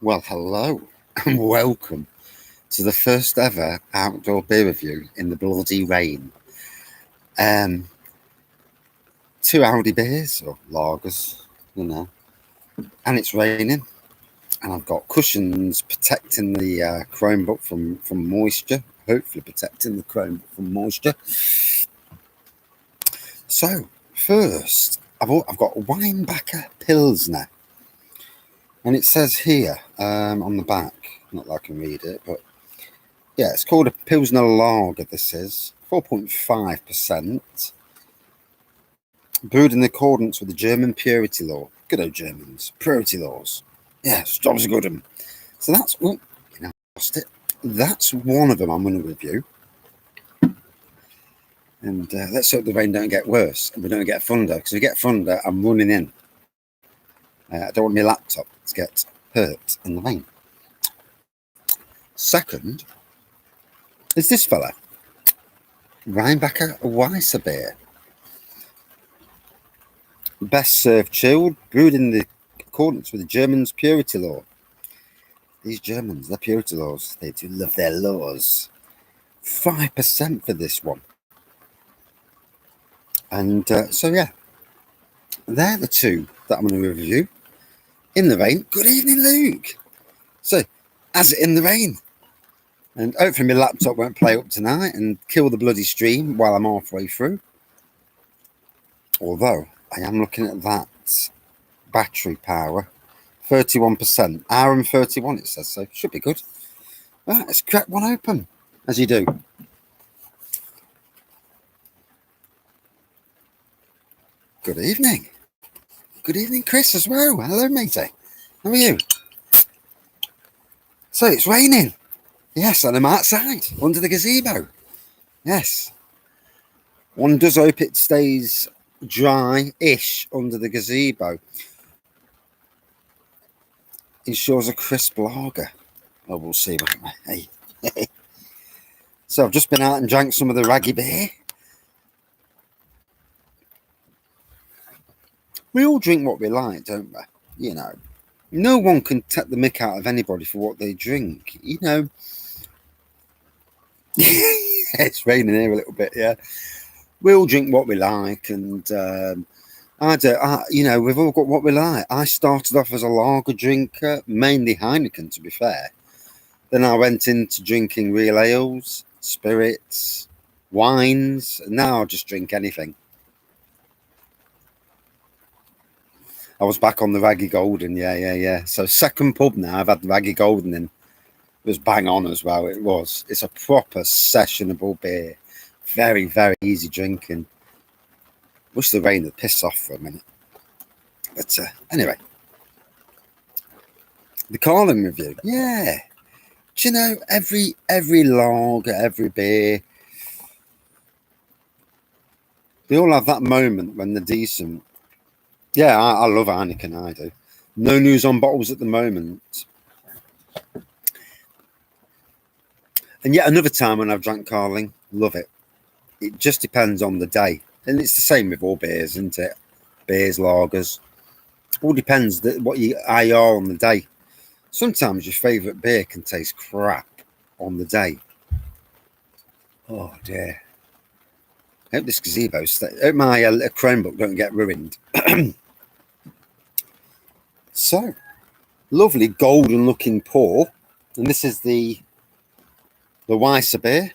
Well, hello and welcome to the first ever outdoor beer review in the bloody rain. Um, Two Aldi beers or lagers, and it's raining, and I've got cushions protecting the Chromebook from moisture. Hopefully, protecting the Chromebook from moisture. So first, I've got Rheinbacher Pilsner, and it says here on the back. Not that I can read it, but yeah, it's called a Pilsner Lager. This is 4.5%, brewed in accordance with the German purity law. Good old Germans, purity laws. Yes, job's a good one. So that's lost it. That's one of them I'm going to review. And let's hope the rain don't get worse and we don't get thunder. Because if we get thunder, I'm running in. I don't want my laptop to get hurt in the rain. Second is this fella, Rheinbacher Weissbier. Best served chilled, brewed in accordance with the Germans' purity law. These Germans, their purity laws, they do love their laws. 5% for this one. And so, yeah, they're the two that I'm going to review. In the rain. Good evening, Luke. So, as it in the rain. And hopefully my laptop won't play up tonight and kill the bloody stream while I'm halfway through. Although, I am looking at that battery power. 31%. Hour and 31, it says, so should be good. Right, let's crack one open, as you do. Good evening. Good evening, Chris, as well. Hello, matey. How are you? So, it's raining. Yes, and I'm outside, under the gazebo. Yes. One does hope it stays dry-ish under the gazebo. Ensures a crisp lager. Oh, we'll see. Hey. So, I've just been out and drank some of the Wraggys beer. We all drink what we like, don't we? You know, no one can take the mick out of anybody for what they drink. You know, it's raining here a little bit. Yeah, we all drink what we like, and we've all got what we like. I started off as a lager drinker, mainly Heineken, to be fair. Then I went into drinking real ales, spirits, wines, and now I just drink anything. I was back on the Wraggys Golden, yeah. So second pub now, I've had the Wraggys Golden in. It was bang on as well, it was. It's a proper sessionable beer. Very, very easy drinking. Wish the rain had pissed off for a minute. But anyway. The Carlin review, yeah. Do you know, every lager, every beer, they all have that moment when they're decent. Yeah, I love Heineken, I do. No news on bottles at the moment. And yet another time when I've drank Carling, love it. It just depends on the day. And it's the same with all beers, isn't it? Beers, lagers. All depends what you are on the day. Sometimes your favourite beer can taste crap on the day. Oh, dear. I hope this gazebo, hope my Chromebook don't get ruined. So, lovely golden looking pour. And this is the Weissbier.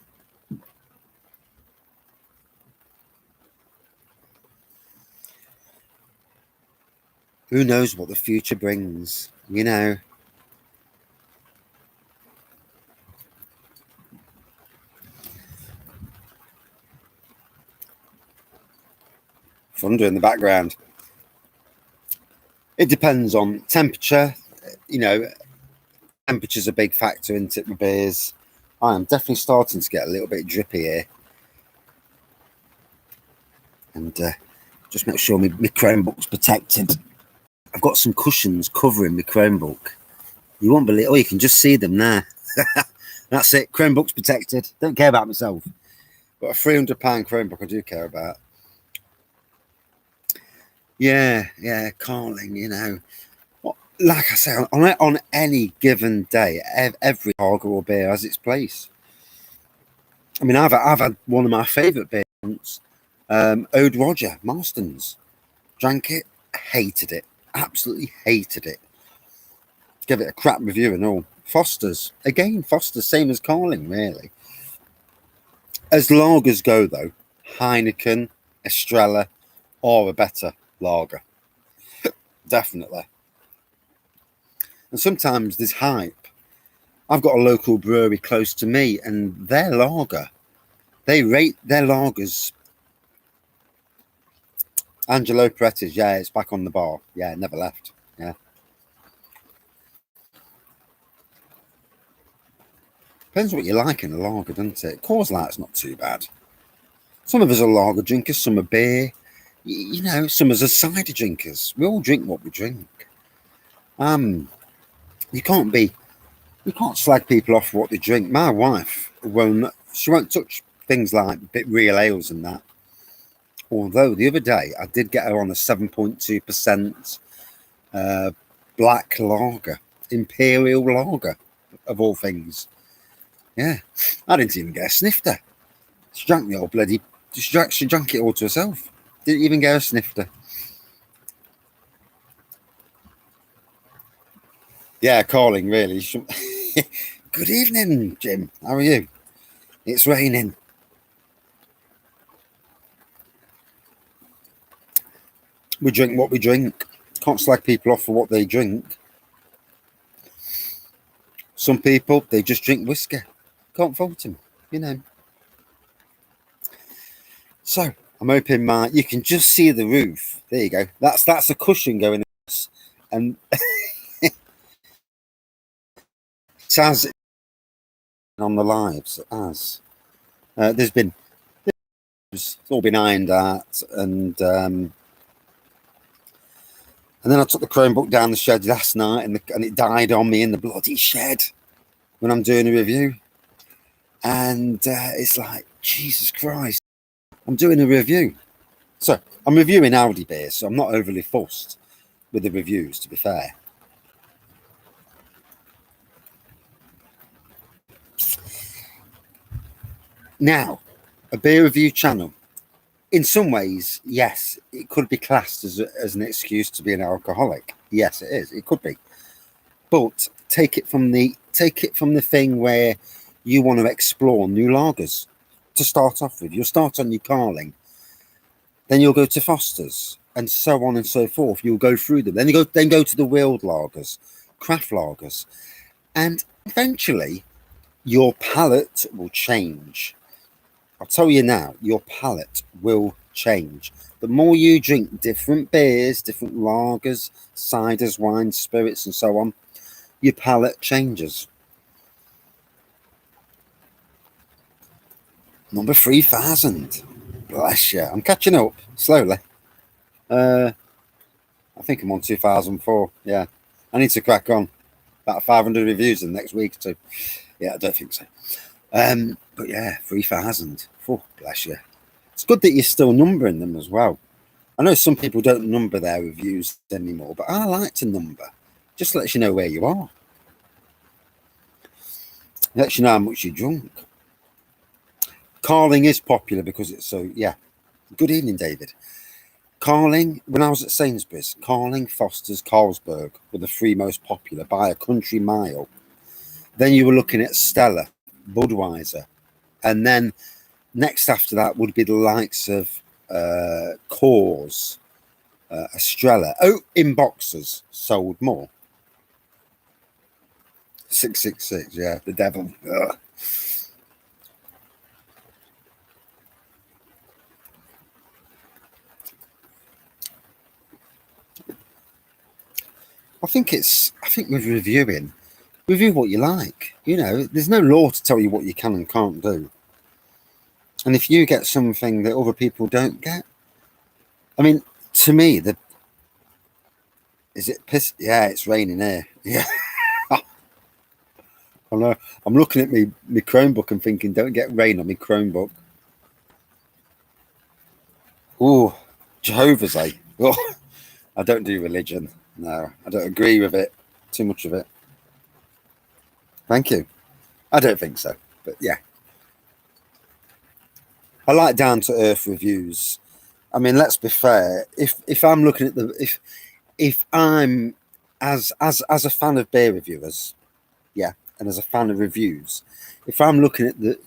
Who knows what the future brings, you know. Thunder in the background. It depends on temperature. You know, temperature's a big factor into it with beers. I am definitely starting to get a little bit drippy here. And just make sure my Chromebook's protected. I've got some cushions covering my Chromebook. You won't believe. Oh, you can just see them now. That's it. Chromebook's protected. Don't care about myself. But a £300 Chromebook I do care about. Yeah, Carling, you know. What like I say, on any given day, every lager or beer has its place. I mean, I've had one of my favourite beers once, Ode Roger Marston's. Drank it, hated it, absolutely hated it. Give it a crap review and all. Foster's, again, Foster's, same as Carling, really. As lagers go, though, Heineken, Estrella, are a better lager. Definitely. And sometimes there's hype. I've got a local brewery close to me, and their lager, they rate their lagers. Angelo Peretti's, yeah, it's back on the bar. Yeah, it never left. Yeah. Depends what you like in a lager, doesn't it? Coors Light's not too bad. Some of us are lager drinkers, some are beer. You know, some of us are cider drinkers. We all drink what we drink. You can't slag people off for what they drink. My wife won't touch things like real ales and that. Although the other day I did get her on a 7.2% black lager, imperial lager, of all things. Yeah, I didn't even get a snifter. She drank the old bloody. She drank it all to herself. Didn't even get a snifter. Yeah, calling really. Good evening, Jim. How are you? It's raining. We drink what we drink. Can't slag people off for what they drink. Some people, they just drink whiskey. Can't fault them, you know. So I'm hoping you can just see the roof. There you go. That's a cushion going across. And it has on the lives as it's all been ironed out, and then I took the Chromebook down the shed last night, and it died on me in the bloody shed when I'm doing a review. And it's like, Jesus Christ, I'm doing a review. So I'm reviewing Aldi beer, so I'm not overly fussed with the reviews, to be fair. Now, a beer review channel. In some ways, yes, it could be classed as an excuse to be an alcoholic. Yes, it is. It could be. But take it from the thing where you want to explore new lagers to start off with. You'll start on your Carling, then you'll go to Foster's, and so on and so forth. You'll go through them. Then you go to the wheeled lagers, craft lagers, and eventually your palate will change. I'll tell you now, your palate will change. The more you drink different beers, different lagers, ciders, wines, spirits, and so on, your palate changes. Number 3000. Bless you. I'm catching up slowly. I think I'm on 2004. Yeah. I need to crack on. About 500 reviews in the next week or two. Yeah, I don't think so. But yeah, 3000. Oh, bless you. It's good that you're still numbering them as well. I know some people don't number their reviews anymore, but I like to number. Just lets you know where you are. Lets you know how much you drunk. Carling is popular because it's so, yeah. Good evening, David. Carling, when I was at Sainsbury's, Carling, Foster's, Carlsberg were the three most popular by a country mile. Then you were looking at Stella, Budweiser, and then next after that would be the likes of Coors, Estrella. Oh, in boxes sold more. 666, yeah, the devil. Ugh. I think with reviewing, review what you like. You know, there's no law to tell you what you can and can't do. And if you get something that other people don't get, I mean, to me, is it piss? Yeah, it's raining here. Yeah. I know. I'm looking at my Chromebook and thinking, don't get rain on my Chromebook. Oh, Jehovah's, eh? Oh, I don't do religion. No, I don't agree with it. Too much of it. Thank you. I don't think so. But yeah. I like down to earth reviews. I mean, let's be fair. If I'm looking at if I'm as a fan of beer reviewers, yeah, and as a fan of reviews, if I'm looking at the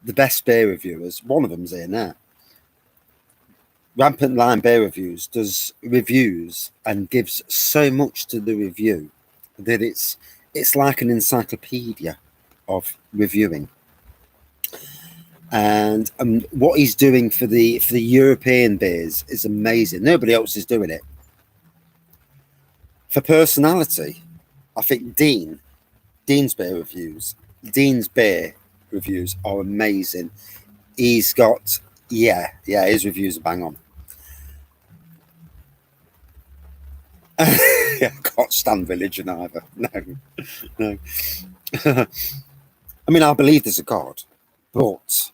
best beer reviewers, one of them's here now. Rampant Line Beer Reviews does reviews and gives so much to the review that it's like an encyclopedia of reviewing. And what he's doing for the European beers is amazing. Nobody else is doing it. For personality, I think Dean's beer reviews are amazing. He's got his reviews are bang on. I can't stand religion either. No. I mean, I believe there's a God, but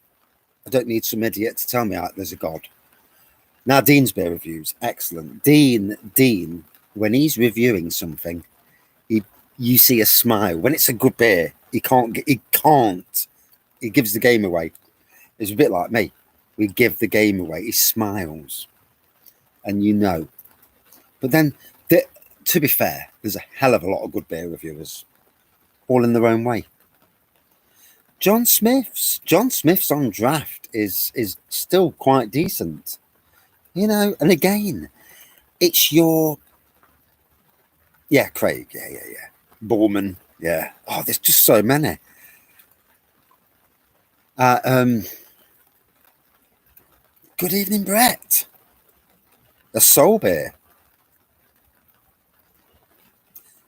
I don't need some idiot to tell me there's a God. Now, Dean's beer reviews, excellent. Dean, when he's reviewing something, you see a smile. When it's a good beer, he gives the game away. It's a bit like me. We give the game away. He smiles, and you know. But then, to be fair, there's a hell of a lot of good beer reviewers, all in their own way. John Smith's on draft is still quite decent, you know. And again, it's your Craig, Borman, yeah. Oh, there's just so many. Good evening, Brett. A soul beer.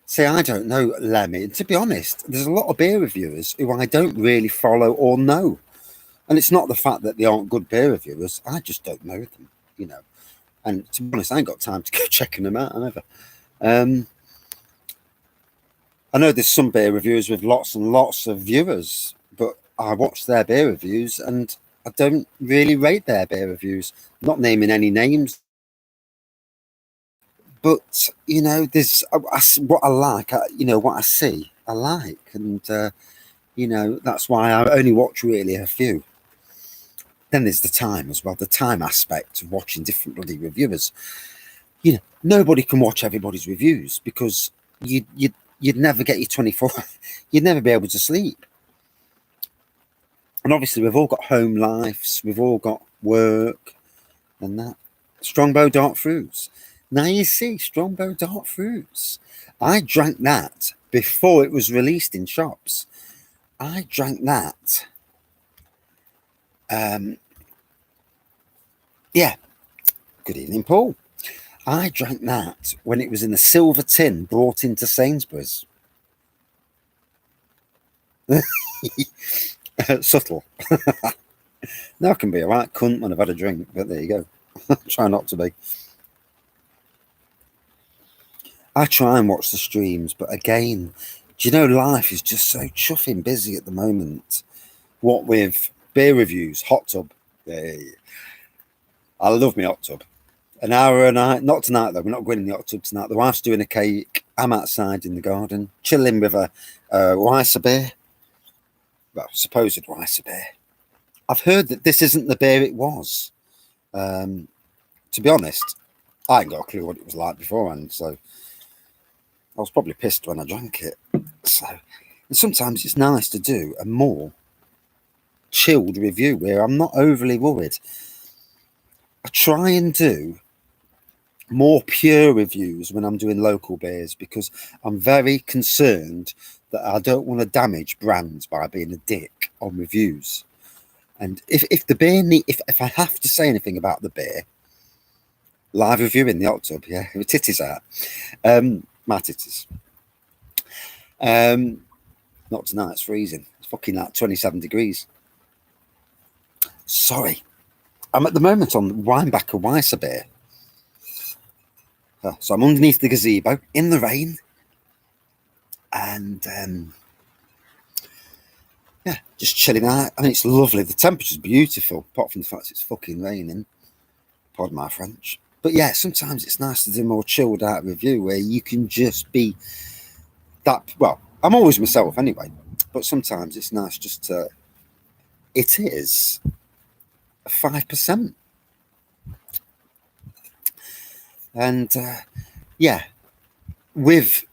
See, I don't know, Lemmy. To be honest, there's a lot of beer reviewers who I don't really follow or know. And it's not the fact that they aren't good beer reviewers. I just don't know them, you know. And to be honest, I ain't got time to go checking them out either. I know there's some beer reviewers with lots and lots of viewers, but I watch their beer reviews and I don't really rate their beer reviews. Not naming any names. But, you know, there's what I like, what I see, I like. And, you know, that's why I only watch really a few. Then there's the time as well, the time aspect of watching different bloody reviewers. You know, nobody can watch everybody's reviews because you'd never get your 24, you'd never be able to sleep. And obviously we've all got home lives, we've all got work and that. Strongbow Dark Fruits. Now you see, Strongbow Dark Fruits. I drank that before it was released in shops. I drank that. Good evening, Paul. I drank that when it was in a silver tin brought into Sainsbury's. Subtle. Now I can be a right cunt when I've had a drink, but there you go. Try not to be. I try and watch the streams, but again, do you know, life is just so chuffing busy at the moment. What with beer reviews, hot tub. I love my hot tub. An hour a night. Not tonight, though. We're not going in the hot tub tonight. The wife's doing a cake. I'm outside in the garden, chilling with a Weissbier. Well, supposed Weissbier. I've heard that this isn't the beer it was. To be honest, I ain't got a clue what it was like beforehand, so I was probably pissed when I drank it. So, and sometimes it's nice to do a more chilled review where I'm not overly worried. I try and do more pure reviews when I'm doing local beers because I'm very concerned that I don't want to damage brands by being a dick on reviews. And if the beer if I have to say anything about the beer, live review in the hot tub, yeah, with titties out. My titties. Not tonight, it's freezing. It's fucking like 27 degrees. Sorry. I'm at the moment on Rheinbacher Weissbier. So I'm underneath the gazebo in the rain. And just chilling out. I mean, it's lovely. The temperature's beautiful, apart from the fact it's fucking raining. Pardon my French. But yeah, sometimes it's nice to do a more chilled out review where you can just be that. Well, I'm always myself anyway, but sometimes it's nice just to. It is 5%, and yeah, with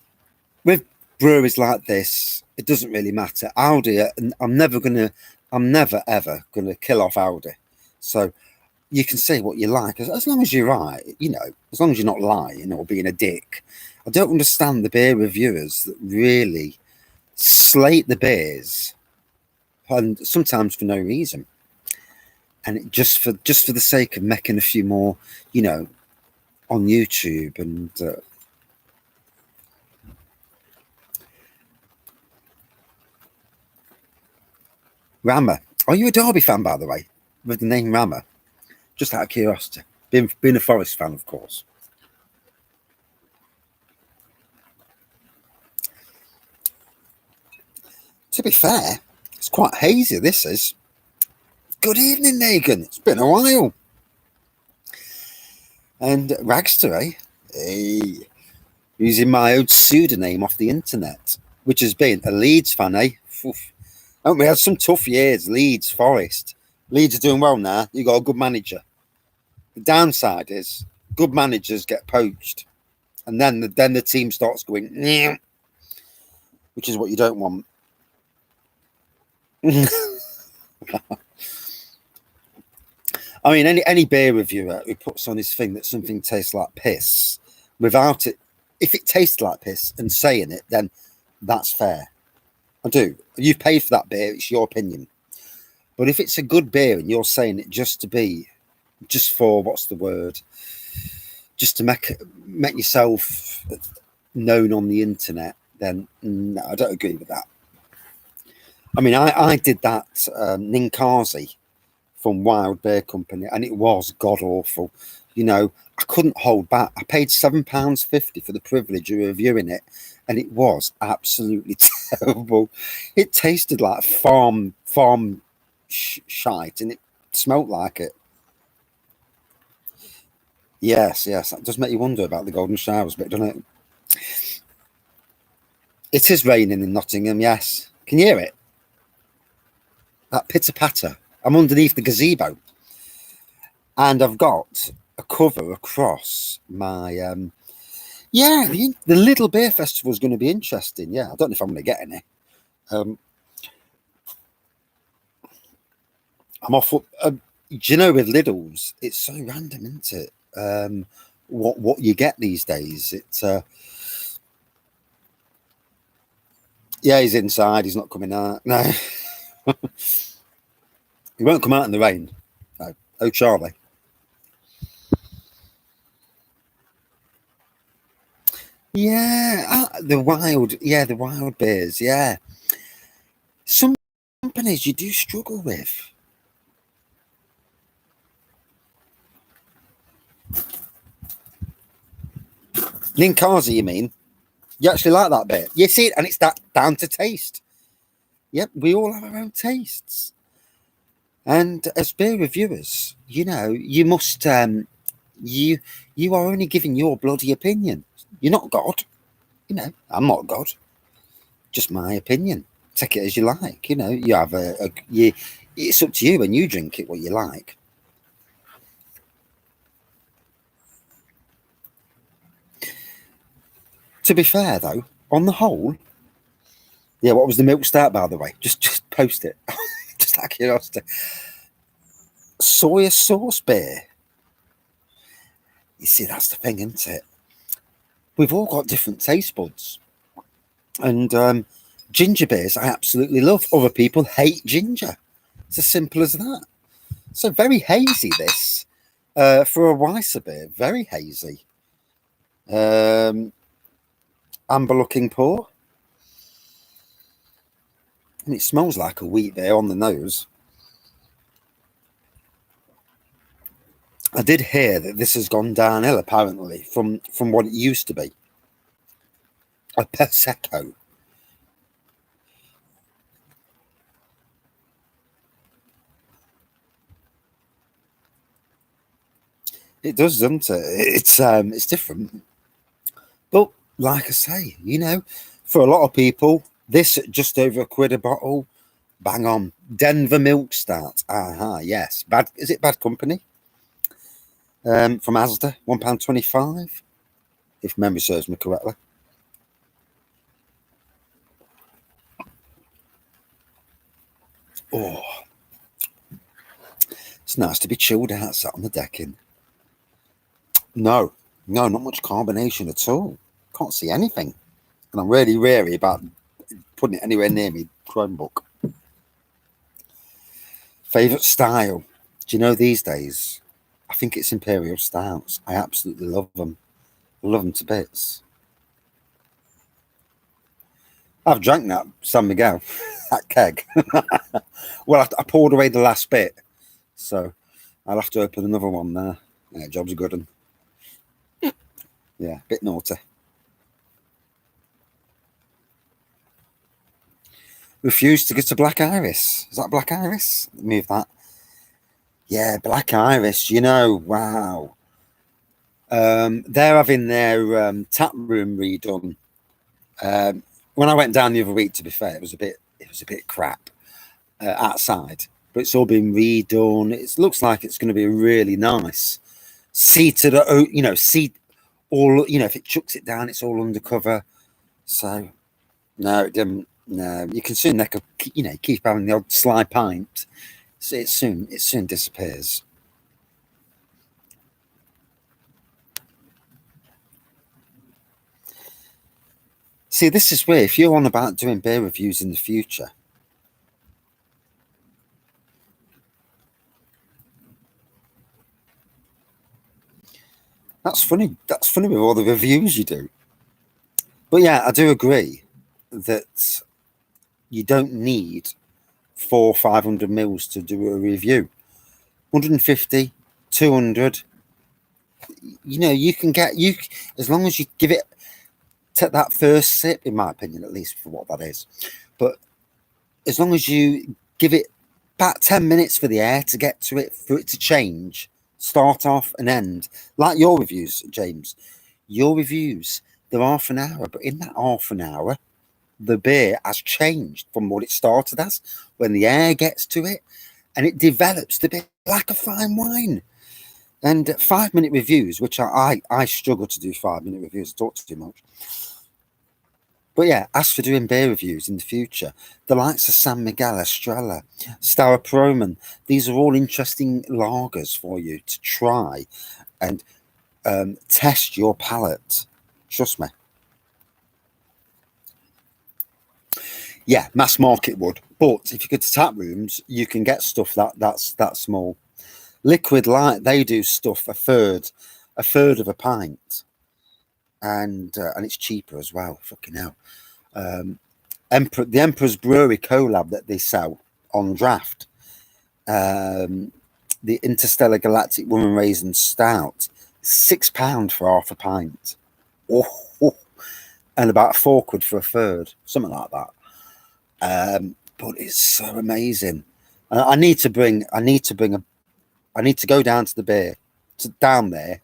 breweries like this, it doesn't really matter. Aldi, I'm never ever gonna kill off Aldi. So you can say what you like as long as you're right, as long as you're not lying or being a dick. I don't understand the beer reviewers that really slate the beers, and sometimes for no reason, and just for the sake of making a few more, on YouTube and. Rammer. Are you a Derby fan, by the way, with the name Rammer? Just out of curiosity. Being a Forest fan, of course. To be fair, it's quite hazy, this is. Good evening, Negan. It's been a while. And Ragster, eh? Hey. Using my old pseudonym off the internet, which has been a Leeds fan, eh? Oof. Haven't we had some tough years? Leeds, Forest. Leeds are doing well now. You got a good manager. The downside is good managers get poached, and then the team starts going, "Nyeh," which is what you don't want. I mean, any beer reviewer who puts on his thing that something tastes like piss, without it, if it tastes like piss and saying it, then that's fair. I do. You've paid for that beer; it's your opinion. But if it's a good beer and you're saying it just for what's the word, just to make yourself known on the internet, then no, I don't agree with that. I mean, I did that Ninkasi from Wild Beer Company, and it was god awful. I couldn't hold back. I paid £7.50 for the privilege of reviewing it, and it was absolutely terrible. It tasted like farm shite, and it smelt like it. Yes, that does make you wonder about the golden showers bit, doesn't it? It is raining in Nottingham. Yes, can you hear it? That pitter patter. I'm underneath the gazebo, and I've got a cover across my. Yeah, the Little Beer Festival is going to be interesting. Yeah, I don't know if I'm going to get any. Um, I'm off. Do you know with Lidl's, it's so random, isn't it? What you get these days? It's yeah, he's inside. He's not coming out. No, he won't come out in the rain. No. Oh, Charlie. Yeah, the wild beers. Yeah, some companies you do struggle with. Ninkasi, you mean? You actually like that bit? You see it, and it's that down to taste. Yep, we all have our own tastes. And as beer reviewers, you must you you are only giving your bloody opinion. You're not God. I'm not God. Just my opinion. Take it as you like. You have you. It's up to you when you drink it what you like. To be fair, though, on the whole, yeah. What was the milk stout, by the way? Just post it. Just out of curiosity. Soy sauce beer. You see, that's the thing, isn't it? We've all got different taste buds. And ginger beers, I absolutely love. Other people hate ginger. It's as simple as that. So very hazy, this. For a Weissbier beer, very hazy. Um, Amber looking pour. And it smells like a wheat beer on the nose. I did hear that this has gone downhill, apparently, from what it used to be. A Prosecco. It does, doesn't it? It's different. But like I say, for a lot of people, this at just over £1 a bottle, bang on. Denver Milk Start. Yes. Bad, is it Bad Company? From Asda, £1.25, if memory serves me correctly. Oh, it's nice to be chilled out, sat on the decking. No, not much carbonation at all. Can't see anything. And I'm really wary about putting it anywhere near me Chromebook. Favourite style? Do you know these days? I think it's Imperial Stouts. I absolutely love them. I love them to bits. I've drank that San Miguel, that keg. Well, I poured away the last bit, so I'll have to open another one there. Yeah, job's a good one. Yeah, bit naughty. Refused to get to Black Iris. Is that Black Iris? Move that. Yeah, Black Iris. Wow. They're having their tap room redone. When I went down the other week, to be fair, it was a bit crap outside, but it's all been redone. It looks like it's going to be really nice. Seated, seat all. If it chucks it down, it's all undercover. So no, it didn't. No, you can soon keep having the odd sly pint. So it soon disappears. See, this is where if you're on about doing beer reviews in the future, that's funny. That's funny with all the reviews you do. But yeah, I do agree that you don't need 500 mils to do a review. 150, 200. You can get as long as you give it take that first sip, in my opinion, at least for what that is. But as long as you give it about 10 minutes for the air to get to it, for it to change, start off and end, like your reviews, James. Your reviews, they're half an hour, but in that half an hour, the beer has changed from what it started as when the air gets to it and it develops to be like a fine wine. And 5-minute reviews, which I struggle to do 5-minute reviews, I talk too much. But yeah, as for doing beer reviews in the future, the likes of San Miguel, Estrella, Staropramen, these are all interesting lagers for you to try and test your palate. Trust me. Yeah, mass market would. But if you go to tap rooms, you can get stuff that's that small. Liquid Light, they do stuff a third of a pint, and it's cheaper as well. Fucking hell. The Emperor's Brewery collab that they sell on draft, the Interstellar Galactic Woman Raisin Stout, £6 for half a pint. Oh, and about £4 for a third, something like that. But it's so amazing. I need to go down to the beer, down there.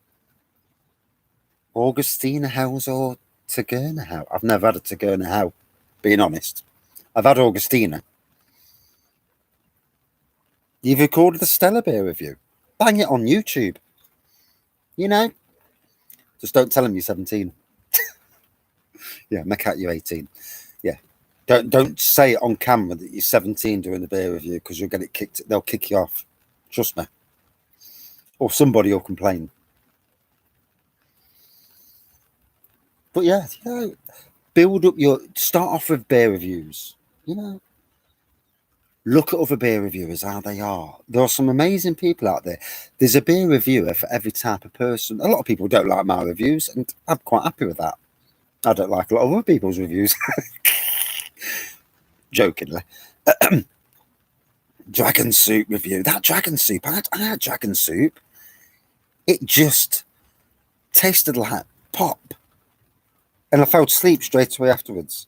Augustina House or Tagerner House? I've never had a Tagerner House, being honest. I've had Augustina. You've recorded the Stella beer review. Bang it on YouTube. Just don't tell them you're 17. Yeah, make out you're 18. Yeah. Don't say it on camera that you're 17 doing the beer review because you'll get it kicked. They'll kick you off. Trust me. Or somebody will complain. But yeah, build up start off with beer reviews. Look at other beer reviewers, how they are. There are some amazing people out there. There's a beer reviewer for every type of person. A lot of people don't like my reviews, and I'm quite happy with that. I don't like a lot of other people's reviews. Jokingly. Dragon soup review. That dragon soup, I had dragon soup. It just tasted like pop. And I fell asleep straight away afterwards.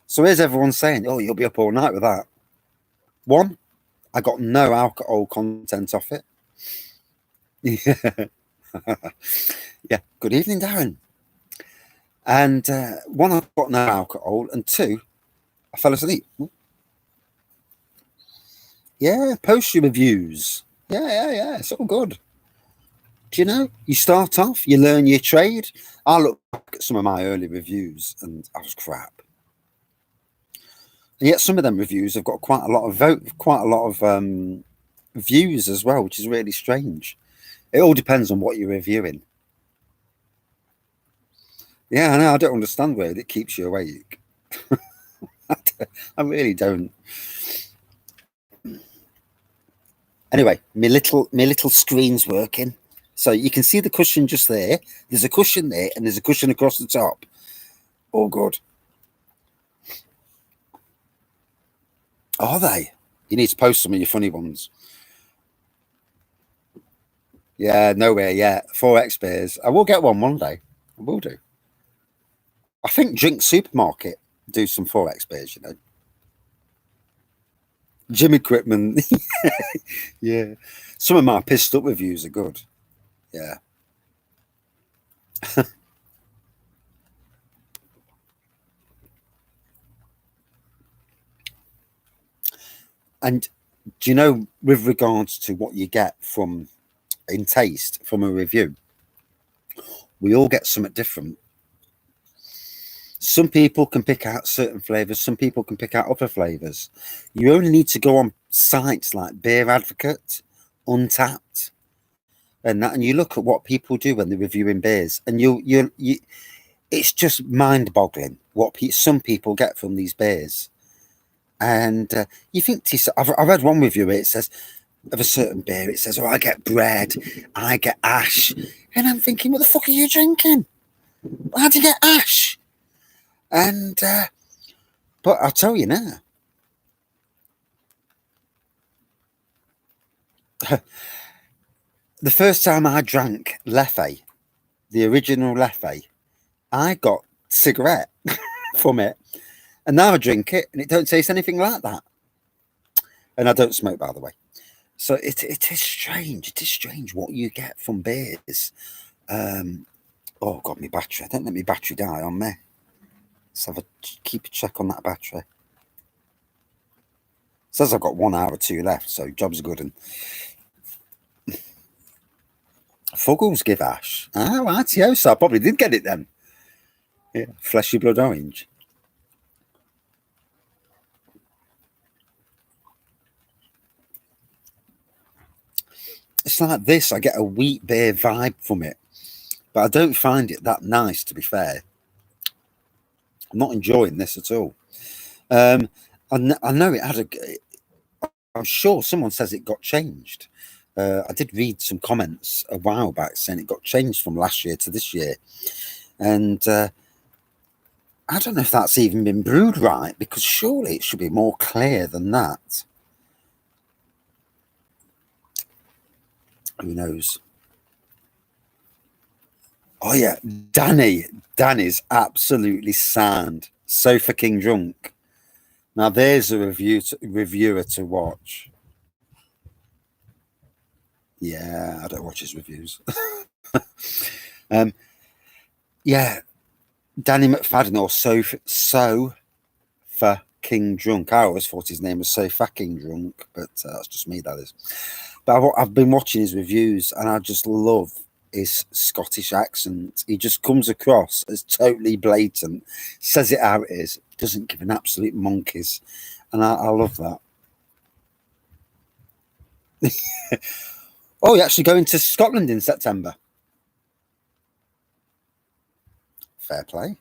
So here's everyone saying, oh, you'll be up all night with that. One, I got no alcohol content off it. Yeah. Yeah, good evening, Darren. And one, I've got no alcohol, and two, I fell asleep. Yeah, post your reviews. Yeah, it's all good. Do you know, you start off, you learn your trade. I look back at some of my early reviews and I was crap. And yet some of them reviews have got quite a lot of views as well, which is really strange. It all depends on what you're reviewing. Yeah, I know. I don't understand where it keeps you awake. I really don't. Anyway, my little screen's working, so you can see the cushion just there. There's a cushion there, and there's a cushion across the top. All good. Are they? You need to post some of your funny ones. Yeah, nowhere yet. 4X beers. I will get one day. I will do. I think Drink Supermarket do some 4X beers, you know. Gym equipment. Yeah. Some of my pissed up reviews are good. Yeah. And do you know, with regards to what you get from in taste from a review, we all get something different. Some people can pick out certain flavors, some people can pick out other flavors. You only need to go on sites like Beer Advocate, Untapped, and that, and you look at what people do when they're reviewing beers, and you it's just mind-boggling what some people get from these beers. And you think to yourself, I've read one review where it says of a certain beer, it says, "Oh, I get bread, I get ash," and I'm thinking, "What the fuck are you drinking? How do you get ash?" And but I'll tell you now, the first time I drank Leffe, the original Leffe, I got cigarette from it, and now I drink it, and it don't taste anything like that. And I don't smoke, by the way. So it is strange. It is strange what you get from beers. Oh God, my battery! Don't let my battery die on me. Let's keep a check on that battery. It says I've got 1 hour or 2 left, so job's good. And Fuggles give ash. Oh, rightio, so I probably did get it then. Yeah, fleshy blood orange. It's like this. I get a wheat beer vibe from it, but I don't find it that nice, to be fair. I'm not enjoying this at all. I know it had I'm sure someone says it got changed. I did read some comments a while back saying it got changed from last year to this year. And I don't know if that's even been brewed right, because surely it should be more clear than that. Who knows? Oh, yeah. Danny's absolutely sound. So fucking drunk. Now, there's a reviewer to watch. Yeah, I don't watch his reviews. Yeah, Danny McFadden, or so fucking drunk. I always thought his name was so fucking drunk, but that's just me, that is. But I've been watching his reviews, and I just love his Scottish accent. He just comes across as totally blatant, says it how it is, doesn't give an absolute monkeys, and I love that. Oh, you're actually going to Scotland in September? Fair play.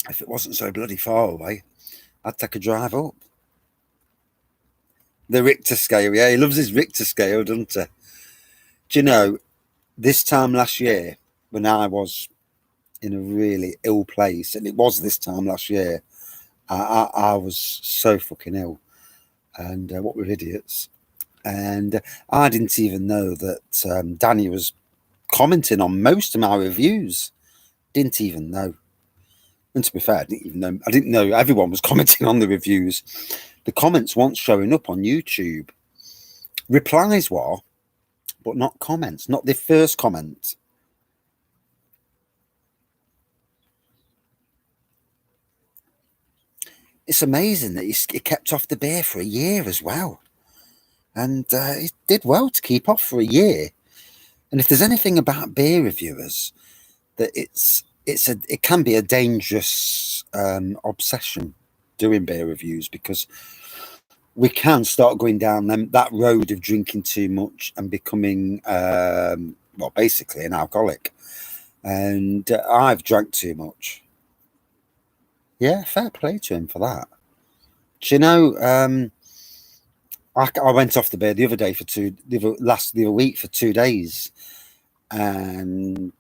If it wasn't so bloody far away, I'd take a drive up. The Richter scale, yeah, he loves his Richter scale, doesn't he? Do you know, this time last year, when I was in a really ill place, and it was this time last year, I was so fucking ill, and what were idiots. And I didn't even know that Danny was commenting on most of my reviews. Didn't even know. And to be fair, I didn't know everyone was commenting on the reviews. The comments weren't showing up on YouTube. Replies were, but not comments, not the first comment. It's amazing that he kept off the beer for a year as well. And he did well to keep off for a year. And if there's anything about beer reviewers, that it can be a dangerous obsession doing beer reviews, because we can start going down that road of drinking too much and becoming, well, basically an alcoholic. And I've drank too much. Yeah, fair play to him for that. Do you know, I went off the beer the other day the other week for 2 days, and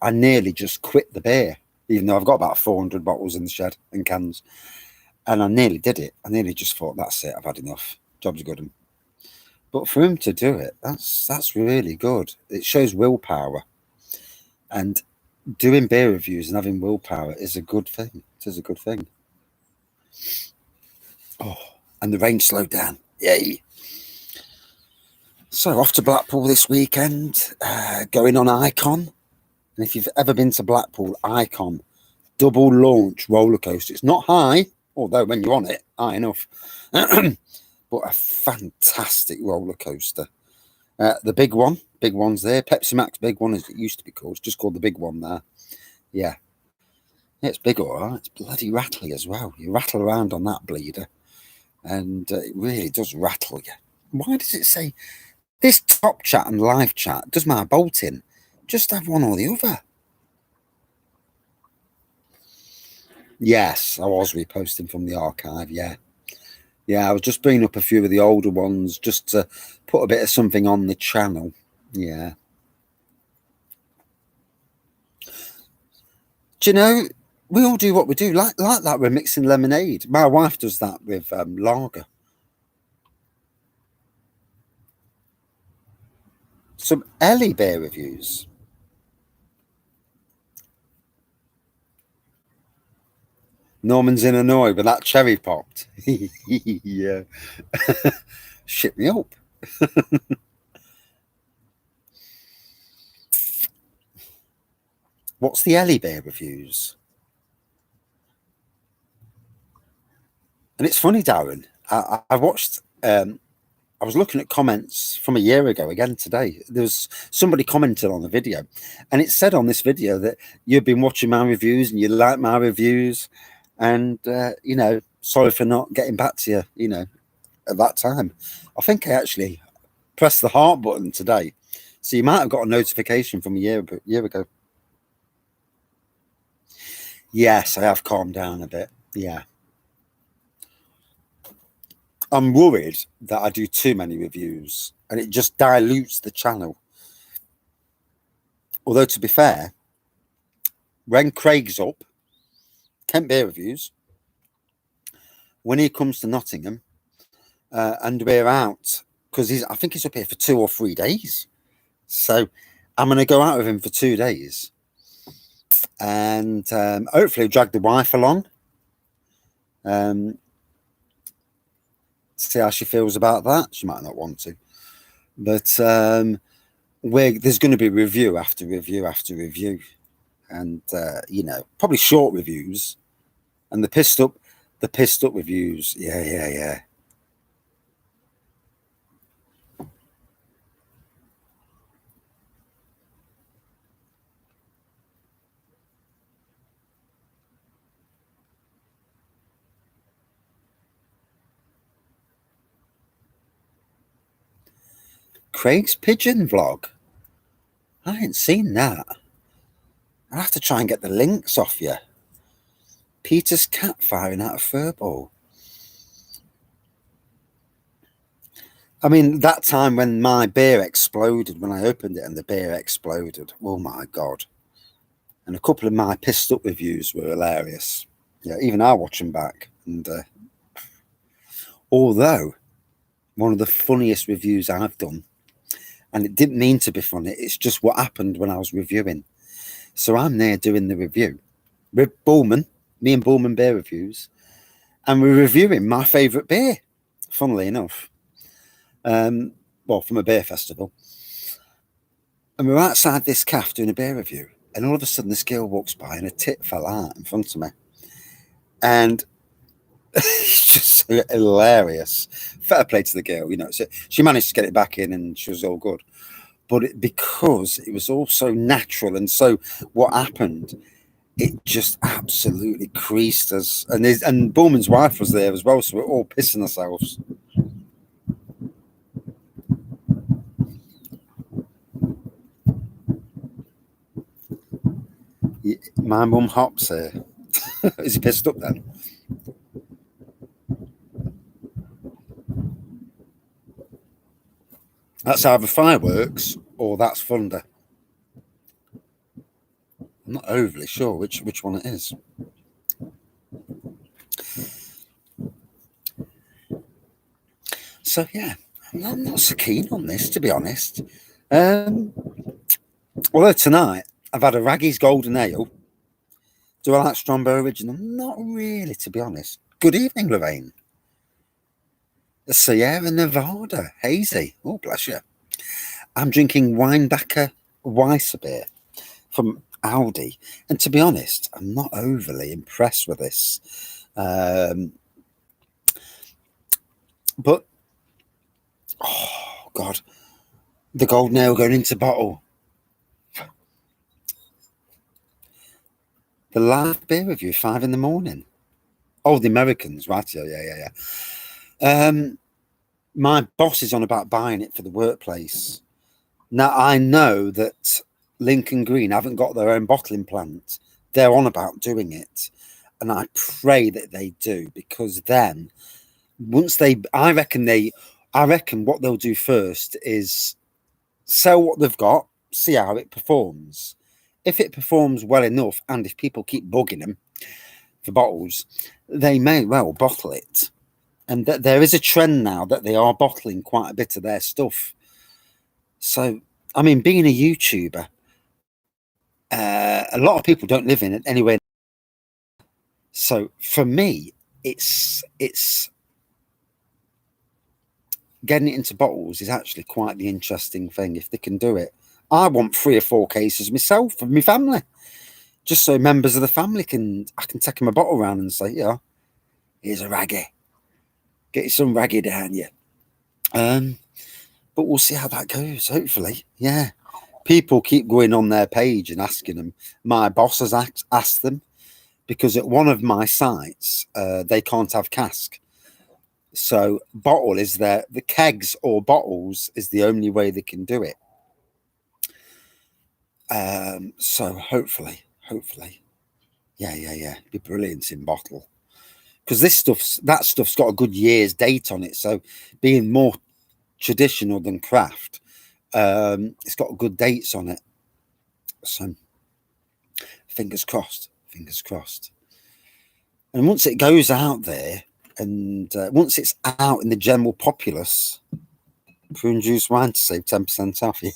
I nearly just quit the beer, even though I've got about 400 bottles in the shed and cans, and I nearly did it. I nearly just thought, that's it, I've had enough. Job's a good one. But for him to do it, that's really good. It shows willpower, and doing beer reviews and having willpower is a good thing. It is a good thing. Oh, and the rain slowed down. Yay. So off to Blackpool this weekend, going on Icon. And if you've ever been to Blackpool, Icon, double launch roller coaster. It's not high, although when you're on it, high enough. But a fantastic roller coaster. The big one's there. Pepsi Max big one, as it used to be called. It's just called the big one there. Yeah. It's big, all right. It's bloody rattly as well. You rattle around on that bleeder, and it really does rattle you. Why does it say this top chat and live chat does my bolting? Just have one or the other. Yes, I was reposting from the archive. Yeah, I was just bringing up a few of the older ones just to put a bit of something on the channel. Yeah. Do you know, we all do what we do. Like that, we're mixing lemonade. My wife does that with lager. Some Ellie beer reviews. Norman's in annoy, but that cherry popped. Yeah. Shit me up. What's the Ellie beer reviews? And it's funny, Darren. I watched. I was looking at comments from a year ago again today. There was somebody commented on the video, and it said on this video that you've been watching my reviews and you like my reviews, and you know, sorry for not getting back to you. You know, at that time, I think I actually pressed the heart button today, so you might have got a notification from a year ago. Yes, I have calmed down a bit. Yeah. I'm worried that I do too many reviews and it just dilutes the channel. Although, to be fair, when Craig's up, Kent Beer Reviews, when he comes to Nottingham, and we're out, because I think he's up here for 2 or 3 days. So I'm going to go out with him for 2 days. And hopefully drag the wife along. See how she feels about that. She might not want to, but there's going to be review after review after review, and you know, probably short reviews, and the pissed up reviews. Yeah. Craig's pigeon vlog. I ain't seen that. I'll have to try and get the links off you. Peter's cat firing out a fur ball. I mean, that time when my beer exploded, when I opened it and the beer exploded. Oh my God. And a couple of my pissed up reviews were hilarious. Yeah, even I watch them back. And although one of the funniest reviews I've done, and it didn't mean to be funny, it's just what happened when I was reviewing. So I'm there doing the review with Bullman, me and Bullman Beer Reviews, and we're reviewing my favourite beer, funnily enough. Well, from a beer festival. And we're outside this cafe doing a beer review, and all of a sudden this girl walks by and a tit fell out in front of me. And it's just so hilarious. Fair play to the girl, you know. So she managed to get it back in and she was all good. But because it was all so natural, and so what happened, it just absolutely creased us. And Bowman's wife was there as well, so we're all pissing ourselves. My mum hops here. Is he pissed up then? That's either fireworks or that's thunder. I'm not overly sure which one it is. So yeah, I'm not so keen on this, to be honest. Although tonight I've had a Wraggys Golden Ale. Do I like Strongbow Original? Not really, to be honest. Good evening, Lorraine. The Sierra Nevada Hazy. Oh, bless you. I'm drinking Rheinbacher Weissbier from Aldi. And to be honest, I'm not overly impressed with this. But, oh, God. The Golden Ale going into bottle. The live beer review, 5 a.m. Oh, the Americans, right? Yeah. My boss is on about buying it for the workplace. Now, I know that Lincoln Green haven't got their own bottling plant. They're on about doing it. And I pray that they do, because then I reckon what they'll do first is sell what they've got, see how it performs. If it performs well enough, and if people keep bugging them for bottles, they may well bottle it. And there is a trend now that they are bottling quite a bit of their stuff. So, I mean, being a YouTuber, a lot of people don't live in it anyway. So for me, it's getting it into bottles is actually quite the interesting thing if they can do it. I want 3 or 4 cases myself for my family, just so members of the family I can take them a bottle around and say, yeah, here's a Wraggy. Get you some Wraggy down you. But we'll see how that goes, hopefully. Yeah. People keep going on their page and asking them. My boss has asked them, because at one of my sites, they can't have cask. So bottle is the kegs or bottles is the only way they can do it. So hopefully. Yeah. It'd be brilliant in bottle. Because that stuff's got a good year's date on it. So being more traditional than craft, it's got good dates on it. So fingers crossed. And once it goes out there, and once it's out in the general populace, prune juice wine to save 10% off. Yeah.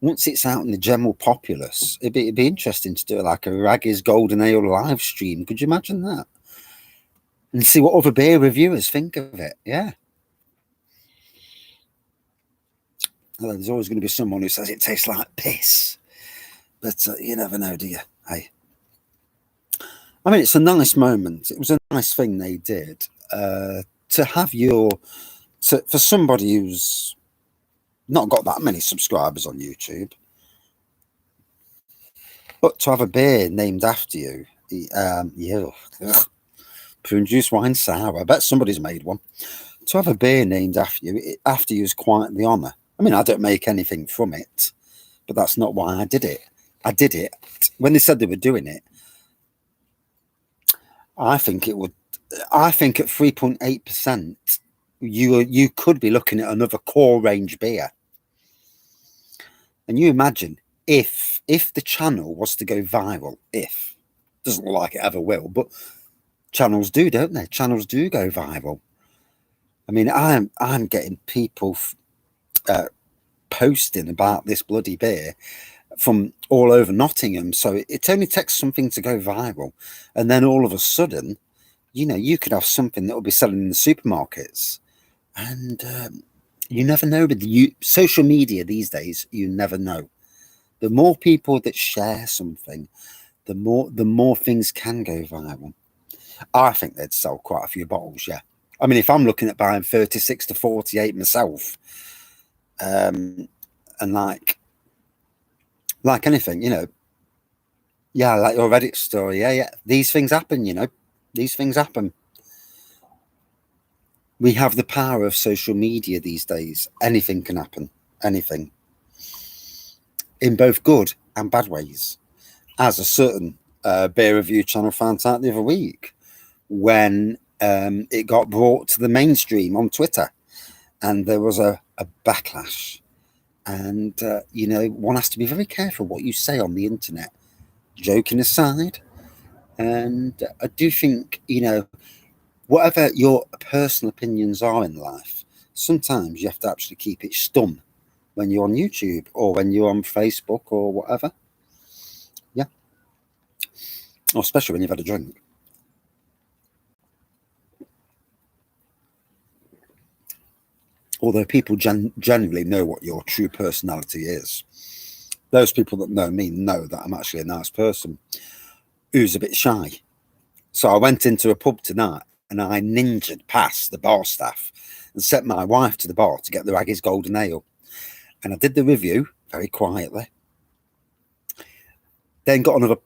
Once it's out in the general populace, it'd be interesting to do like a Wraggys Golden Ale live stream. Could you imagine that? And see what other beer reviewers think of it. Yeah. Well, there's always going to be someone who says it tastes like piss. But you never know, do you? Hey. I mean, it's a nice moment. It was a nice thing they did. To have for somebody who's not got that many subscribers on YouTube, but to have a beer named after you, prune juice wine sour. I bet somebody's made one. To have a beer named after you is quite the honour. I mean, I don't make anything from it, but that's not why I did it. I did it when they said they were doing it. I think at 3.8%, you could be looking at another core range beer. And you imagine if the channel was to go viral, doesn't look like it ever will, but channels do, don't they? Channels do go viral. I mean, I'm getting people posting about this bloody beer from all over Nottingham. So it only takes something to go viral, and then all of a sudden, you could have something that will be selling in the supermarkets, and you never know. With social media these days, you never know. The more people that share something, the more things can go viral. I think they'd sell quite a few bottles, yeah. I mean, if I'm looking at buying 36 to 48 myself, and like anything, yeah, like your Reddit story, yeah, these things happen, these things happen. We have the power of social media these days. Anything can happen, anything, in both good and bad ways, as a certain beer review channel found out the other week when it got brought to the mainstream on Twitter, and there was a backlash. And one has to be very careful what you say on the internet, joking aside. And I do think, whatever your personal opinions are in life, sometimes you have to actually keep it stum when you're on YouTube or when you're on Facebook or whatever. Yeah. Or especially when you've had a drink. Although people generally know what your true personality is. Those people that know me know that I'm actually a nice person who's a bit shy. So I went into a pub tonight and I ninjaed past the bar staff and sent my wife to the bar to get the Wraggys Golden Ale. And I did the review very quietly. Then got the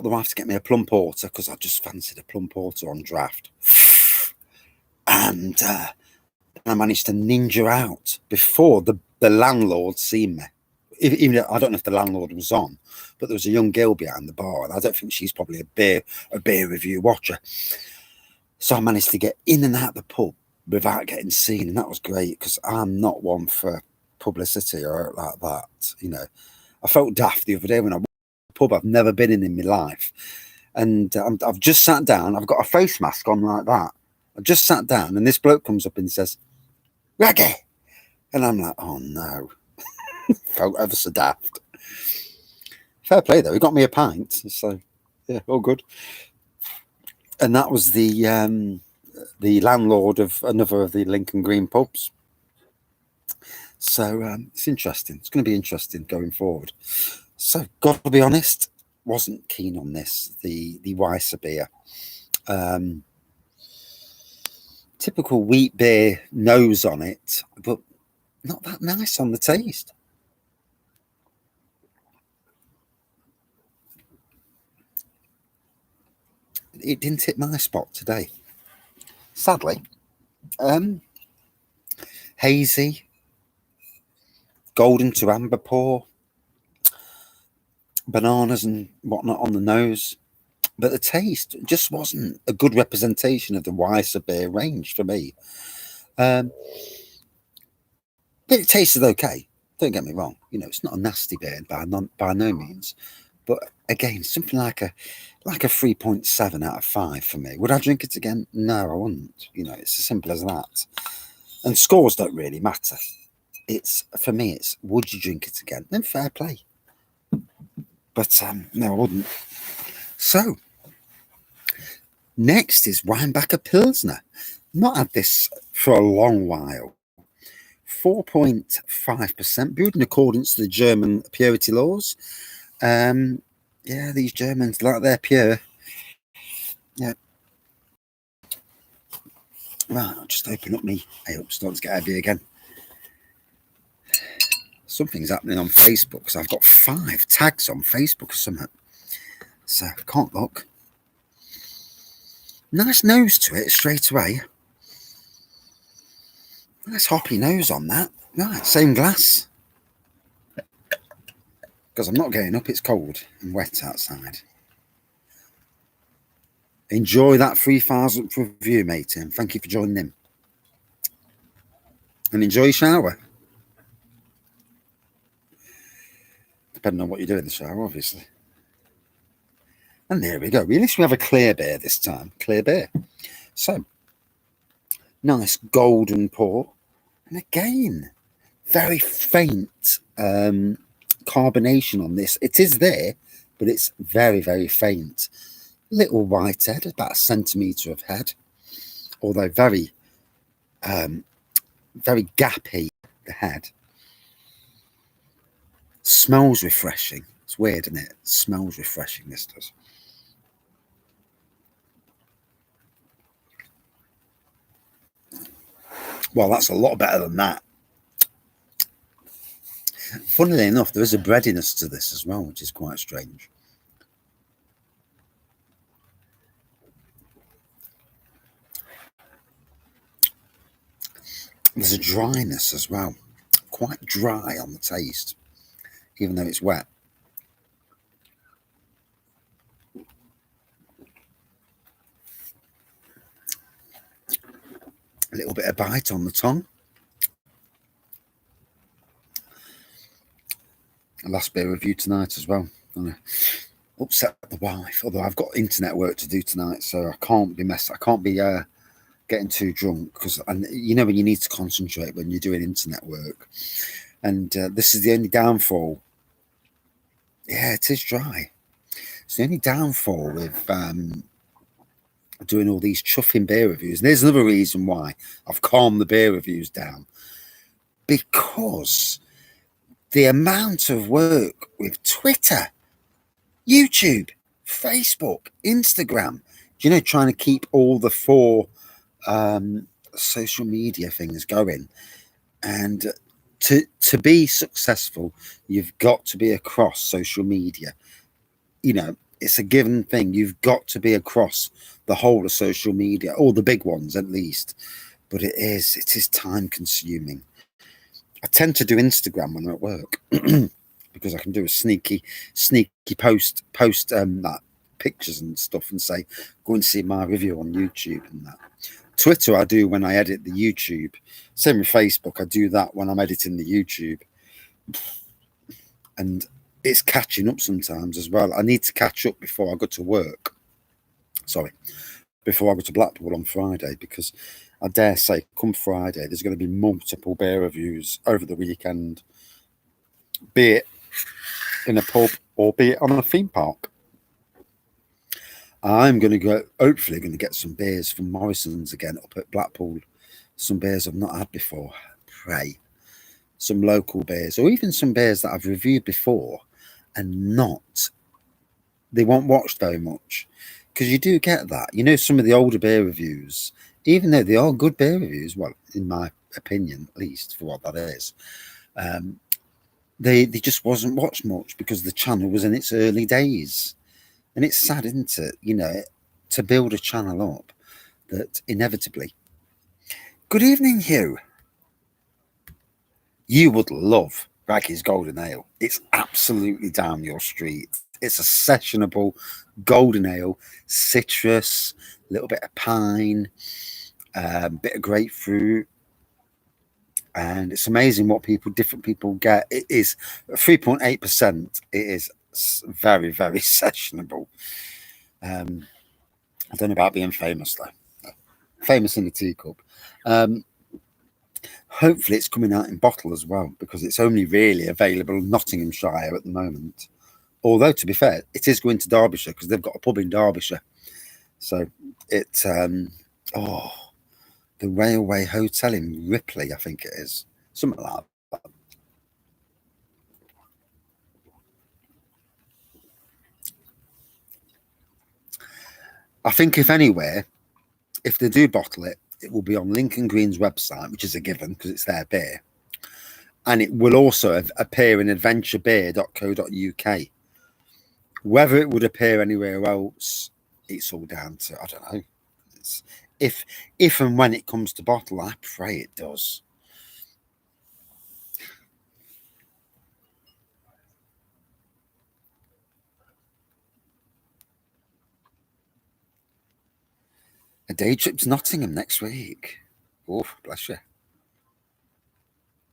wife to get me a plum porter because I just fancied a plum porter on draft. And I managed to ninja out before the landlord seen me. Even I don't know if the landlord was on, but there was a young girl behind the bar, and I don't think she's probably a beer review watcher. So I managed to get in and out of the pub without getting seen, and that was great because I'm not one for publicity or like that. I felt daft the other day when I went to a pub I've never been in my life, and I've just sat down. I've got a face mask on like that. I just sat down, and this bloke comes up and says, "Raggy," and I'm like, "Oh no." Felt ever so daft. Fair play though, he got me a pint, so yeah, all good. And that was the landlord of another of the Lincoln Green pubs. So it's interesting. It's going to be interesting going forward. So, got to be honest, wasn't keen on this. The Weissbier, typical wheat beer nose on it, but not that nice on the taste. It didn't hit my spot today, sadly. Hazy, golden to amber pour, bananas and whatnot on the nose, but the taste just wasn't a good representation of the Weissbier range for me. But it tasted okay. Don't get me wrong. It's not a nasty beer by no means. But again, something like a 3.7 out of 5 for me. Would I drink it again? No, I wouldn't. It's as simple as that. And scores don't really matter. For me, it's would you drink it again? Then fair play. But no, I wouldn't. So next is Rheinbacher Pilsner. Not had this for a long while. 4.5%, brewed in accordance to the German purity laws. Yeah, these Germans like their pure. Yeah. Right, I'll just open up me. I hope it's not to get heavy again. Something's happening on Facebook because I've got 5 tags on Facebook or something. So I can't look. Nice nose to it straight away. Nice hoppy nose on that. Right, same glass. Because I'm not getting up, it's cold and wet outside. Enjoy that 3,000th review, mate, and thank you for joining in. And enjoy your shower. Depending on what you do in the shower, obviously. And there we go. At least we have a clear beer this time. Clear beer. So, nice golden pour. And again, very faint carbonation on this. It is there, but it's very, very faint. Little white head, about a centimetre of head, although very, very gappy, the head. Smells refreshing. It's weird, isn't it? Smells refreshing, this does. Well, that's a lot better than that. Funnily enough, there is a breadiness to this as well, which is quite strange. There's a dryness as well. Quite dry on the taste, even though it's wet. A little bit of bite on the tongue. Last beer review tonight as well. Upset the wife, although I've got internet work to do tonight, so I can't be getting too drunk, because you know when you need to concentrate when you're doing internet work. And this is the only downfall. Yeah, it is dry. It's the only downfall with doing all these chuffing beer reviews. And there's another reason why I've calmed the beer reviews down, because the amount of work with Twitter, YouTube, Facebook, Instagram, you know, trying to keep all the 4 social media things going. And to be successful, you've got to be across social media. You know, it's a given thing. You've got to be across the whole of social media, all the big ones at least. But it is time consuming. I tend to do Instagram when I'm at work because I can do a sneaky post that pictures and stuff and say, go and see my review on YouTube and that. Twitter I do when I edit the YouTube. Same with Facebook, I do that when I'm editing the YouTube. And it's catching up sometimes as well. I need to catch up before I go to work. Sorry, before I go to Blackpool on Friday, because I dare say come Friday there's going to be multiple beer reviews over the weekend, be it in a pub or be it on a theme park. I'm going to hopefully going to get some beers from Morrison's again up at Blackpool. Some beers I've not had before. Pray. Some local beers, or even some beers that I've reviewed before and they weren't watched very much. Because you do get that. You know, some of the older beer reviews, even though they are good beer reviews, well, in my opinion, at least for what that is, they just wasn't watched much because the channel was in its early days. And it's sad, isn't it? You know, to build a channel up that inevitably. Good evening, Hugh. You would love Wraggys Golden Ale. It's absolutely down your street. It's a sessionable golden ale, citrus, a little bit of pine, bit of grapefruit. And it's amazing what different people get. It is 3.8%. It is very, very sessionable. I don't know about being famous though. Famous in a teacup. Hopefully it's coming out in bottle as well, because it's only really available in Nottinghamshire at the moment. Although, to be fair, it is going to Derbyshire because they've got a pub in Derbyshire. So it's the Railway Hotel in Ripley, I think it is. Something like that. I think if anywhere, if they do bottle it, it will be on Lincoln Green's website, which is a given because it's their beer. And it will also appear in adventurebeer.co.uk. Whether it would appear anywhere else, it's all down to, I don't know. If and when it comes to bottle, I pray it does. A day trip to Nottingham next week. Oh, bless you.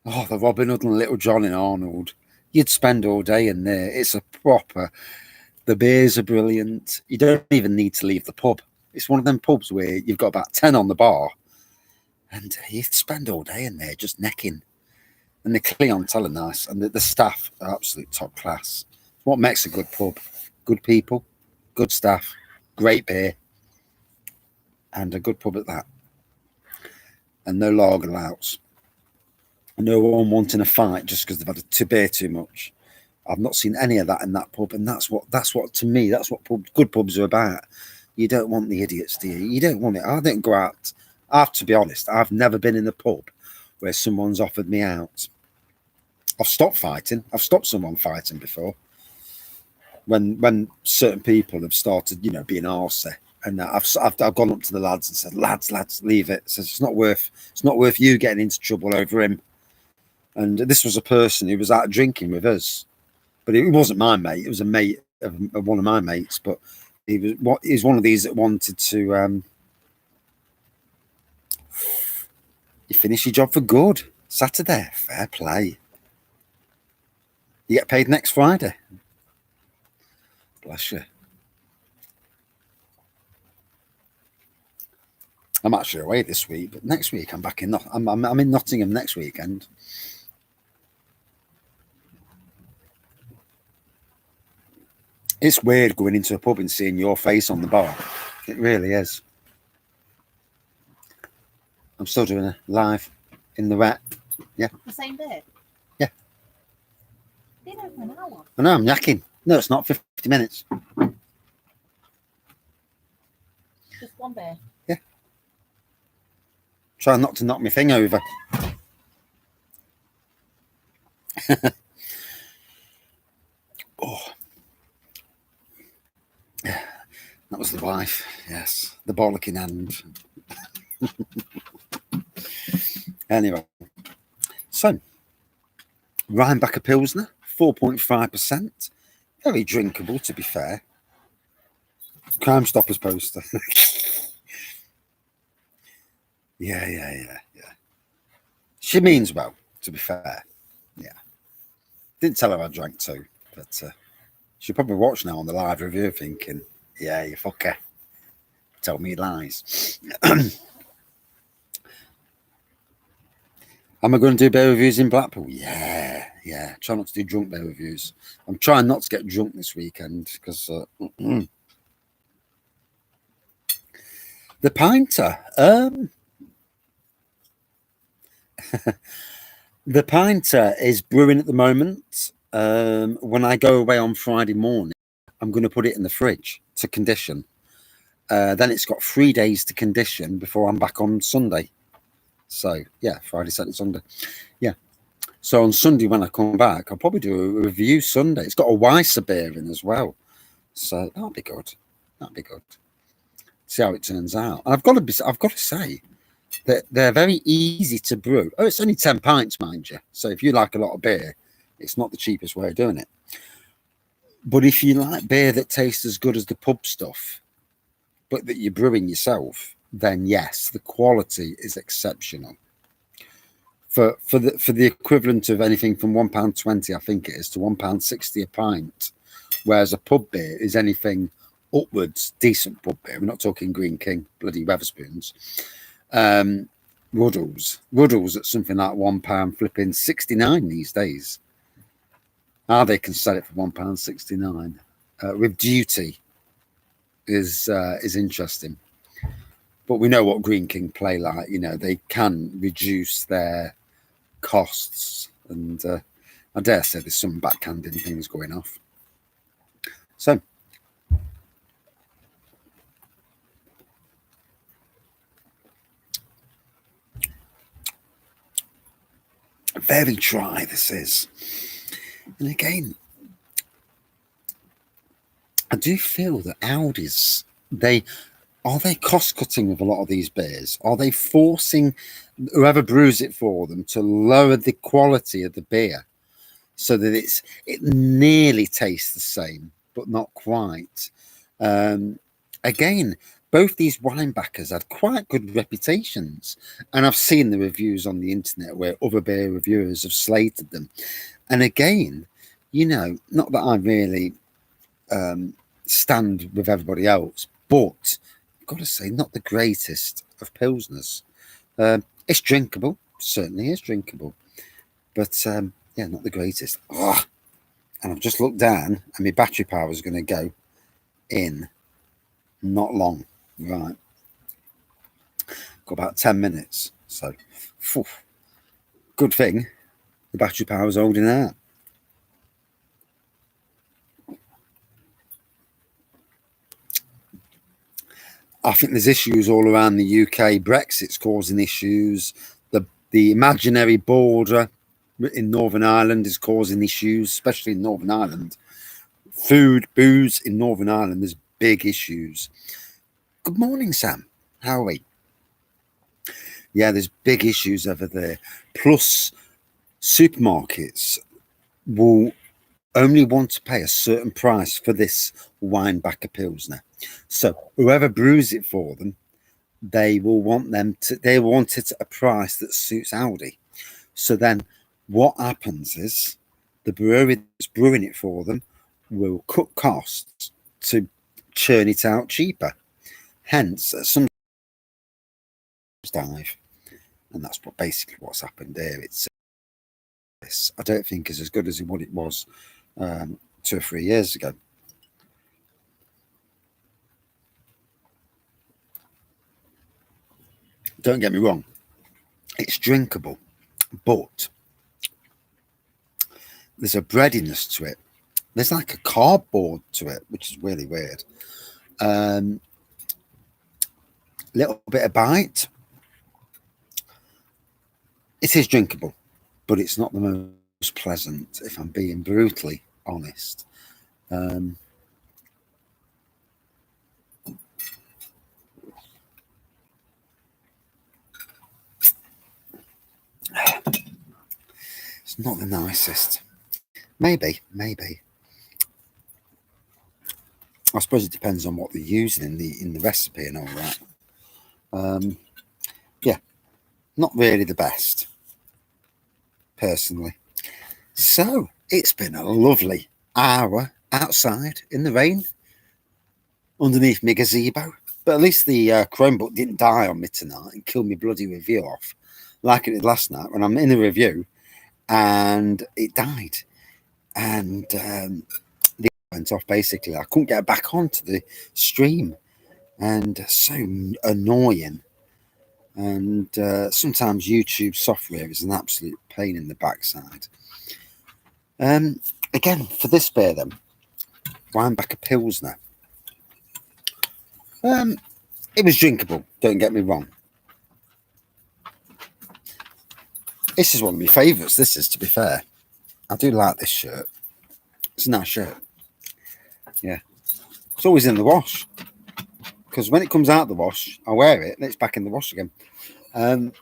Oh, the Robin Hood and Little John in Arnold. You'd spend all day in there. It's a proper... The beers are brilliant. You don't even need to leave the pub. It's one of them pubs where you've got about 10 on the bar. And you'd spend all day in there just necking. and the clientele are nice, and the staff are absolute top class. What makes a good pub? Good people, good staff, great beer, and a good pub at that. And no lager louts. No one wanting a fight just because they've had a beer too much. I've not seen any of that in that pub, and that's what to me, that's what good pubs are about. You don't want the idiots, do you? You don't want it. I don't go out. I have to be honest, I've never been in a pub where someone's offered me out. I've stopped fighting. I've stopped someone fighting before. When certain people have started, being arsey, and I've gone up to the lads and said, lads, leave it. So it's not worth you getting into trouble over him. And this was a person who was out drinking with us, but it wasn't my mate. It was a mate of one of my mates, but he's one of these that wanted to. You finish your job for good. Saturday, fair play. You get paid next Friday. Bless you. I'm actually away this week, but next week I'm back in. I'm in Nottingham next weekend. It's weird going into a pub and seeing your face on the bar. It really is. I'm still doing a live in the wet. Yeah. The same beer? Yeah. Been over an hour. I know, I'm yakking. No, it's not 50 minutes. Just one beer? Yeah. Try not to knock my thing over. Oh. Yeah. That was the wife. Yes. The bollocking hand. Anyway. So, Rheinbacher Pilsner, 4.5%. Very drinkable, to be fair. Crime Stoppers poster. Yeah. She means well, to be fair. Yeah. Didn't tell her I drank too, but she'll probably watch now on the live review thinking, yeah, you fucker. Tell me lies. Am I going to do beer reviews in Blackpool? Yeah. Try not to do drunk beer reviews. I'm trying not to get drunk this weekend because the Pinter. The Pinter is brewing at the moment. When I go away on Friday morning, I'm going to put it in the fridge to condition. Then it's got 3 days to condition before I'm back on Sunday. So, yeah, Friday, Saturday, Sunday. Yeah. So on Sunday when I come back, I'll probably do a review Sunday. It's got a Weissbier beer in as well. So that'll be good. See how it turns out. And I've got to say that they're very easy to brew. Oh, it's only 10 pints, mind you. So if you like a lot of beer, it's not the cheapest way of doing it. But if you like beer that tastes as good as the pub stuff, but that you're brewing yourself, then yes, the quality is exceptional. For the equivalent of anything from £1.20, I think it is, to £1.60 a pint, whereas a pub beer is anything upwards, decent pub beer. We're not talking Green King, bloody Wetherspoons. Ruddles at something like £1 flipping 69 these days. How they can sell it for £1.69 with duty is interesting. But we know what Green King play like. They can reduce their costs, and I dare say there's some backhanding things going off. So, very dry this is. And again, I do feel that Aldi's, are they cost cutting with a lot of these beers? Are they forcing whoever brews it for them to lower the quality of the beer so that it nearly tastes the same, but not quite? Again, both these Rheinbachers had quite good reputations, and I've seen the reviews on the internet where other beer reviewers have slated them. And again, not that I really stand with everybody else, but I've got to say, not the greatest of Pilsners. It's drinkable, certainly is drinkable. But yeah, not the greatest. Ugh. And I've just looked down, and my battery power is going to go in not long. Right, got about 10 minutes. So, phew, good thing the battery power is holding out. I think there's issues all around the UK. Brexit's causing issues. The imaginary border in Northern Ireland is causing issues, especially in Northern Ireland. Food, booze in Northern Ireland, there's big issues. Good morning, Sam. How are we? Yeah, there's big issues over there. Plus, supermarkets will only want to pay a certain price for this Rheinbacher Pilsner. So whoever brews it for them, they want it at a price that suits Aldi. So then what happens is the brewery that's brewing it for them will cut costs to churn it out cheaper. Hence, some dive. And that's basically what's happened there. I don't think it's as good as what it was 2 or 3 years ago. Don't get me wrong, it's drinkable, but there's a breadiness to it. There's like a cardboard to it, which is really weird. Little bit of bite. It is drinkable, but it's not the most pleasant, if I'm being brutally honest. It's not the nicest. Maybe. I suppose it depends on what they're using in the recipe and all that. Yeah, not really the best, personally. So it's been a lovely hour outside in the rain, underneath my gazebo. But at least the Chromebook didn't die on me tonight and kill me bloody review off, like it did last night when I'm in a review and it died. And the went off basically. I couldn't get back onto the stream, and so annoying. And sometimes YouTube software is an absolute pain in the backside. Again, for this beer then, Rheinbacher Pilsner. It was drinkable, don't get me wrong. This is one of my favourites, this is, to be fair. I do like this shirt. It's a nice shirt. Yeah. It's always in the wash. Because when it comes out of the wash, I wear it and it's back in the wash again. Out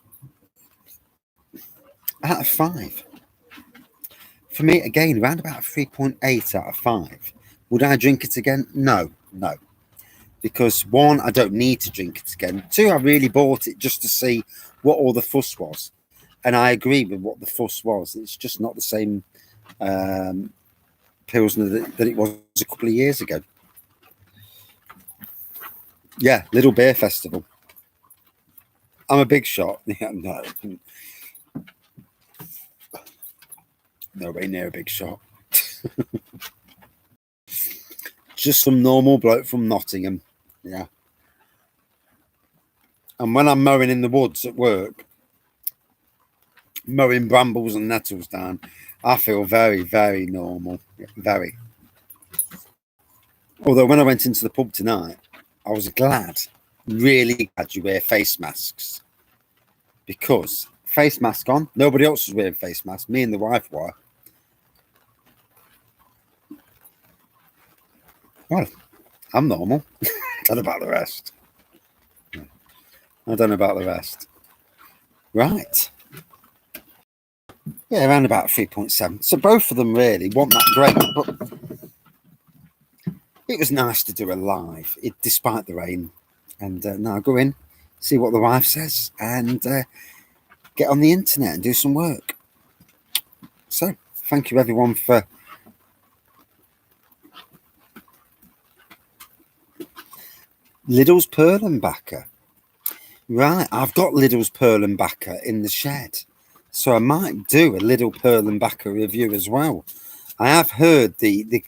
of 5. For me, again, around about 3.8 out of 5. Would I drink it again? No. Because 1, I don't need to drink it again. 2, I really bought it just to see what all the fuss was. And I agree with what the fuss was. It's just not the same Pilsner that it was a couple of years ago. Yeah, Little Beer Festival. I'm a big shot. Yeah, no. Nowhere near a big shot. Just some normal bloke from Nottingham. Yeah. And when I'm mowing in the woods at work, mowing brambles and nettles down, I feel very, very normal. Very. Although when I went into the pub tonight, I was really glad you wear face masks. Because face mask on, nobody else was wearing face masks. Me and the wife were. Well, I'm normal. I don't know about the rest. Right. Yeah, around about 3.7. So both of them really weren't that great, but it was nice to do a live, despite the rain. And now go in, see what the wife says, and get on the internet and do some work. So, thank you everyone for Lidl's Perlenbacher. Right, I've got Lidl's Perlenbacher in the shed. So I might do a little Perlenbacher review as well. I have heard the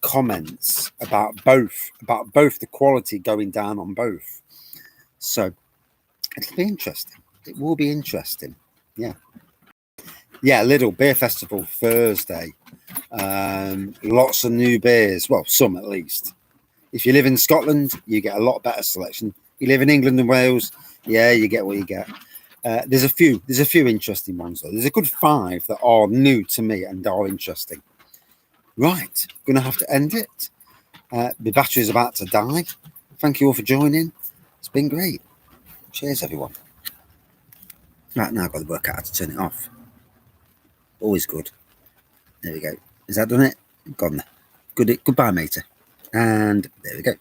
comments about both the quality going down on both. So it'll be interesting. It will be interesting. Yeah. Yeah, Lidl Beer Festival Thursday. Lots of new beers. Well, some at least. If you live in Scotland, you get a lot better selection. You live in England and Wales, yeah, you get what you get. There's a few interesting ones though. There's a good 5 that are new to me and are interesting. Right, gonna have to end it. The battery is about to die. Thank you all for joining. It's been great. Cheers, everyone. Right, now I've got to work out how to turn it off. Always good. There we go. Is that done it? Gone there. Goodbye, matey. And there we go.